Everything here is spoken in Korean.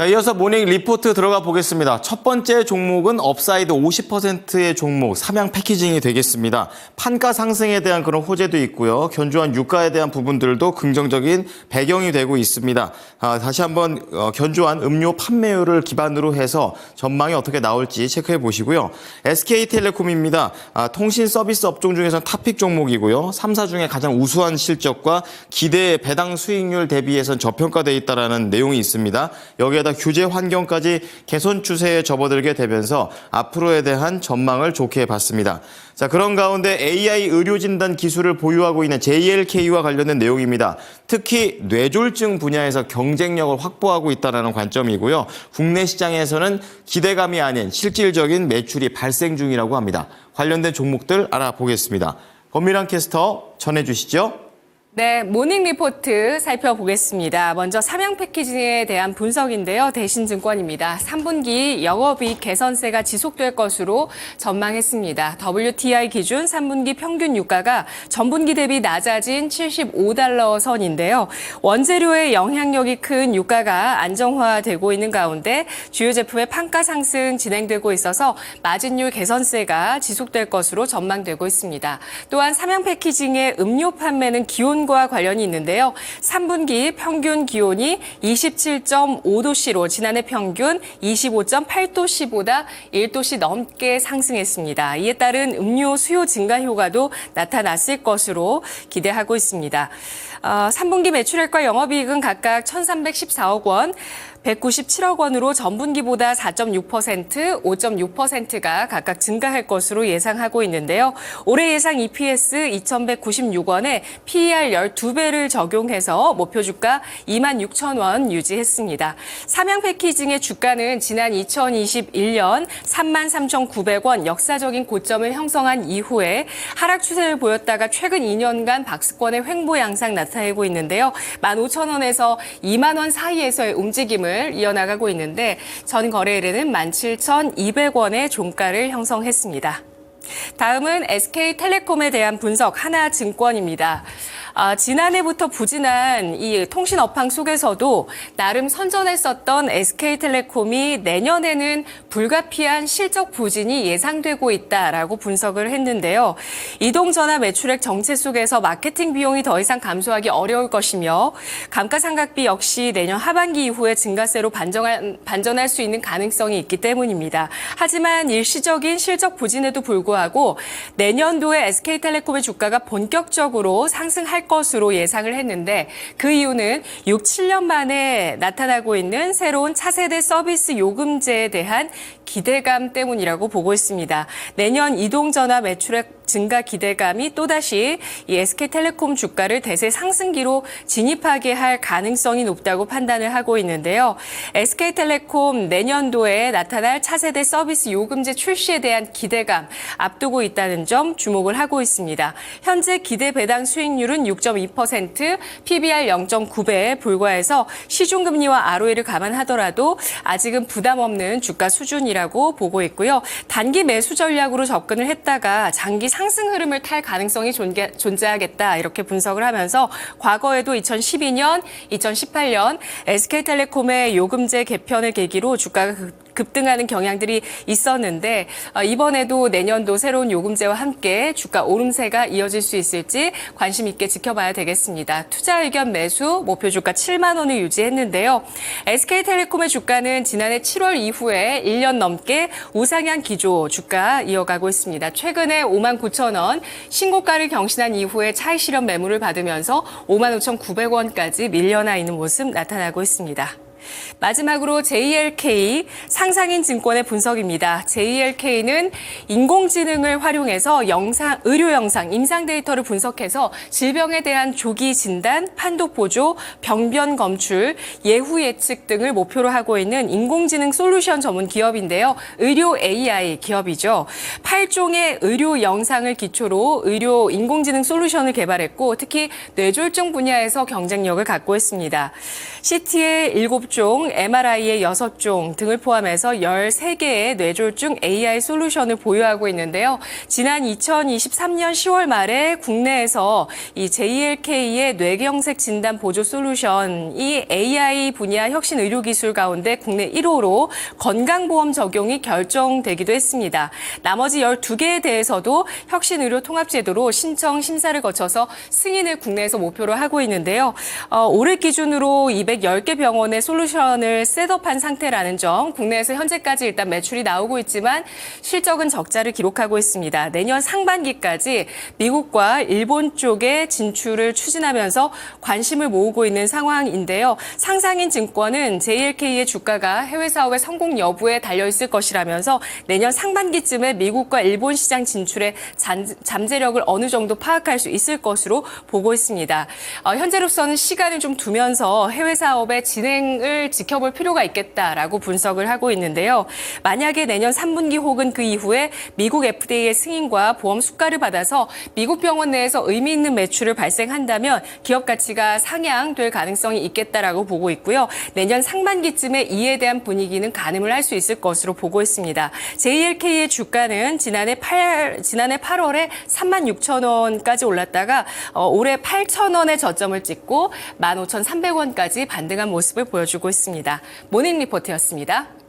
자, 이어서 모닝 리포트 들어가 보겠습니다. 첫 번째 종목은 업사이드 50%의 종목, 삼양 패키징이 되겠습니다. 판가 상승에 대한 그런 호재도 있고요. 견조한 유가에 대한 부분들도 긍정적인 배경이 되고 있습니다. 다시 한번 견조한 음료 판매율을 기반으로 해서 전망이 어떻게 나올지 체크해 보시고요. SK텔레콤입니다. 통신 서비스 업종 중에서는 탑픽 종목이고요. 3사 중에 가장 우수한 실적과 기대 배당 수익률 대비해선 저평가되어 있다는 내용이 있습니다. 여기에다 규제 환경까지 개선 추세에 접어들게 되면서 앞으로에 대한 전망을 좋게 봤습니다. 자, 그런 가운데 AI 의료진단 기술을 보유하고 있는 JLK와 관련된 내용입니다. 특히 뇌졸중 분야에서 경쟁력을 확보하고 있다는 관점이고요. 국내 시장에서는 기대감이 아닌 실질적인 매출이 발생 중이라고 합니다. 관련된 종목들 알아보겠습니다. 권미랑 캐스터 전해주시죠. 네, 모닝 리포트 살펴보겠습니다. 먼저 삼양 패키징에 대한 분석인데요. 대신증권입니다. 3분기 영업이익 개선세가 지속될 것으로 전망했습니다. WTI 기준 3분기 평균 유가가 전분기 대비 낮아진 75달러 선인데요. 원재료의 영향력이 큰 유가가 안정화되고 있는 가운데 주요 제품의 판가 상승 진행되고 있어서 마진율 개선세가 지속될 것으로 전망되고 있습니다. 또한 삼양 패키징의 음료 판매는 기온 과 관련이 있는데요. 3분기 평균 기온이 27.5도씨로 지난해 평균 25.8도씨보다 1도씨 넘게 상승했습니다. 이에 따른 음료 수요 증가 효과도 나타났을 것으로 기대하고 있습니다. 3분기 매출액과 영업이익은 각각 1,314억 원, 197억 원으로 전분기보다 4.6%, 5.6%가 각각 증가할 것으로 예상하고 있는데요. 올해 예상 EPS 2,196원에 PER 12배를 적용해서 목표 주가 26,000원 유지했습니다. 삼양 패키징의 주가는 지난 2021년 33,900원 역사적인 고점을 형성한 이후에 하락 추세를 보였다가 최근 2년간 박스권의 횡보 양상 나타내고 있는데요. 15,000원에서 2만 원 사이에서의 움직임을 이어나가고 있는데 전 거래일에는 17,200원의 종가를 형성했습니다. 다음은 SK텔레콤에 대한 분석 하나증권입니다. 지난해부터 부진한 이 통신 업황 속에서도 나름 선전했었던 SK텔레콤이 내년에는 불가피한 실적 부진이 예상되고 있다라고 분석을 했는데요. 이동전화 매출액 정체 속에서 마케팅 비용이 더 이상 감소하기 어려울 것이며 감가상각비 역시 내년 하반기 이후에 증가세로 반전할 수 있는 가능성이 있기 때문입니다. 하지만 일시적인 실적 부진에도 불구하고 내년도에 SK텔레콤의 주가가 본격적으로 상승할 것으로 예상을 했는데 그 이유는 6, 7년 만에 나타나고 있는 새로운 차세대 서비스 요금제에 대한 기대감 때문이라고 보고 있습니다. 내년 이동전화 매출액 증가 기대감이 또다시 이 SK텔레콤 주가를 대세 상승기로 진입하게 할 가능성이 높다고 판단을 하고 있는데요. SK텔레콤 내년도에 나타날 차세대 서비스 요금제 출시에 대한 기대감 앞두고 있다는 점 주목을 하고 있습니다. 현재 기대 배당 수익률은 6.2%, PBR 0.9배에 불과해서 시중금리와 ROE를 감안하더라도 아직은 부담 없는 주가 수준이라고 보고 있고요. 단기 매수 전략으로 접근을 했다가 장기 상승 흐름을 탈 가능성이 존재하겠다 이렇게 분석을 하면서 과거에도 2012년, 2018년 SK텔레콤의 요금제 개편을 계기로 주가가 급등하는 경향들이 있었는데 이번에도 내년도 새로운 요금제와 함께 주가 오름세가 이어질 수 있을지 관심 있게 지켜봐야 되겠습니다. 투자 의견 매수 목표 주가 7만 원을 유지했는데요. SK텔레콤의 주가는 지난해 7월 이후에 1년 넘게 우상향 기조 주가 이어가고 있습니다. 최근에 59,000원 신고가를 경신한 이후에 차익 실현 매물을 받으면서 55,900원까지 밀려나 있는 모습 나타나고 있습니다. 마지막으로 JLK 상상인 증권의 분석입니다. JLK는 인공지능을 활용해서 의료 영상, 임상 데이터를 분석해서 질병에 대한 조기 진단, 판독 보조, 병변 검출, 예후 예측 등을 목표로 하고 있는 인공지능 솔루션 전문 기업인데요. 의료 AI 기업이죠. 8종의 의료 영상을 기초로 의료 인공지능 솔루션을 개발했고 특히 뇌졸중 분야에서 경쟁력을 갖고 있습니다. CT의 7종 3종, MRI의 6종 등을 포함해서 13개의 뇌졸중 AI 솔루션을 보유하고 있는데요. 지난 2023년 10월 말에 국내에서 이 JLK의 뇌경색 진단 보조 솔루션, 이 AI 분야 혁신 의료 기술 가운데 국내 1호로 건강보험 적용이 결정되기도 했습니다. 나머지 12개에 대해서도 혁신 의료 통합제도로 신청 심사를 거쳐서 승인을 국내에서 목표로 하고 있는데요. 올해 기준으로 210개 병원의 솔루션을 셋업한 상태라는 점, 국내에서 현재까지 일단 매출이 나오고 있지만 실적은 적자를 기록하고 있습니다. 내년 상반기까지 미국과 일본 쪽에 진출을 추진하면서 관심을 모으고 있는 상황인데요. 상상인 증권은 JLK의 주가가 해외 사업의 성공 여부에 달려 있을 것이라면서 내년 상반기쯤에 미국과 일본 시장 진출의 잠재력을 어느 정도 파악할 수 있을 것으로 보고 있습니다. 현재로서는 시간을 좀 두면서 해외 사업의 진행을 지켜볼 필요가 있겠다라고 분석을 하고 있는데요. 만약에 내년 3분기 혹은 그 이후에 미국 FDA의 승인과 보험 수가를 받아서 미국 병원 내에서 의미 있는 매출을 발생한다면 기업 가치가 상향될 가능성이 있겠다라고 보고 있고요. 내년 상반기쯤에 이에 대한 분위기는 가늠을 할 수 있을 것으로 보고 있습니다. JLK의 주가는 지난해 8월에 36,000원까지 올랐다가 올해 8,000원의 저점을 찍고 15,300원까지 반등한 모습을 보여주고 있습니다. 모닝 리포트였습니다.